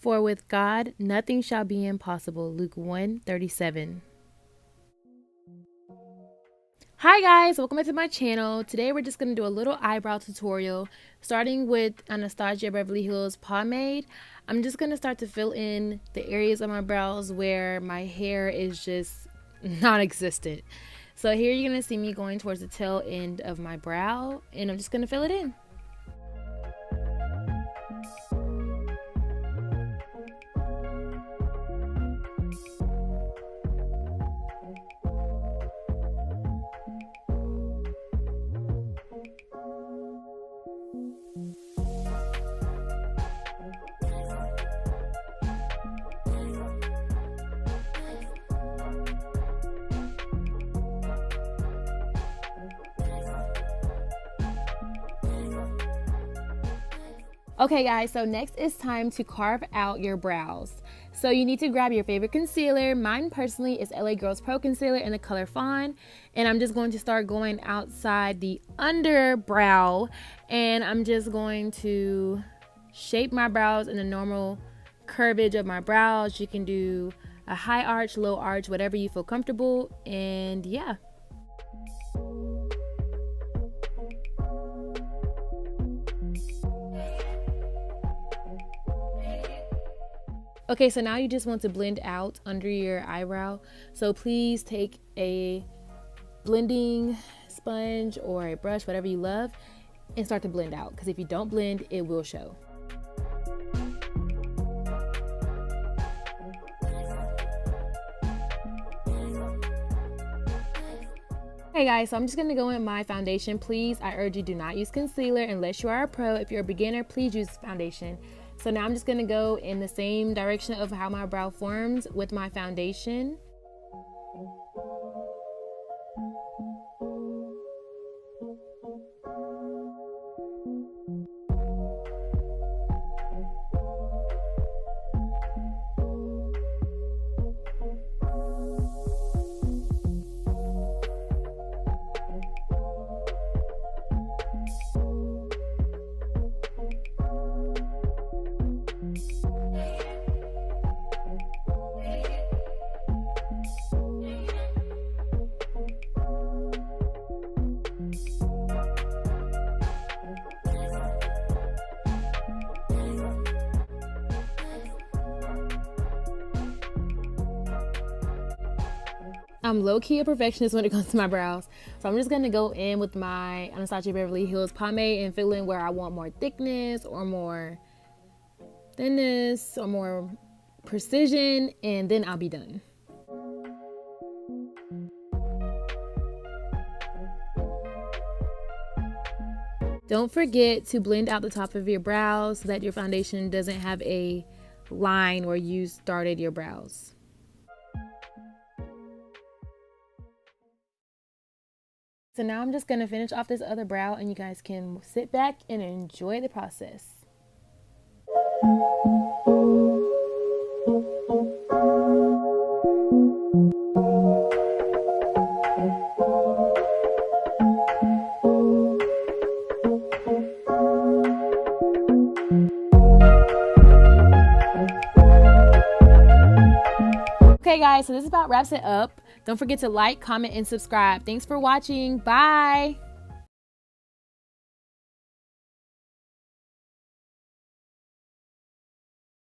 For with God, nothing shall be impossible. Luke 1:37. Hi guys, welcome back to my channel. Today we're just going to do a little eyebrow tutorial starting with Anastasia Beverly Hills pomade. I'm just going to start to fill in the areas of my brows where my hair is just non-existent. So here you're going to see me going towards the tail end of my brow, and I'm just going to fill it in. Okay guys, so next it's time to carve out your brows. So you need to grab your favorite concealer. Mine personally is LA Girls Pro Concealer in the color Fawn. And I'm just going to start going outside the underbrow. And I'm just going to shape my brows in the normal curvage of my brows. You can do a high arch, low arch, whatever you feel comfortable. And yeah. Okay, so now you just want to blend out under your eyebrow. So please take a blending sponge or a brush, whatever you love, and start to blend out. Because if you don't blend, it will show. Okay guys, so I'm just going to go in my foundation. Please, I urge you, do not use concealer unless you are a pro. If you're a beginner, please use foundation. So now I'm just going to go in the same direction of how my brow forms with my foundation. I'm low-key a perfectionist when it comes to my brows. So I'm just going to go in with my Anastasia Beverly Hills pomade and fill in where I want more thickness or more thinness or more precision, and then I'll be done. Don't forget to blend out the top of your brows so that your foundation doesn't have a line where you started your brows. So now I'm just going to finish off this other brow, and you guys can sit back and enjoy the process. Okay guys, so this about wraps it up. Don't forget to like, comment, and subscribe. Thanks for watching. Bye.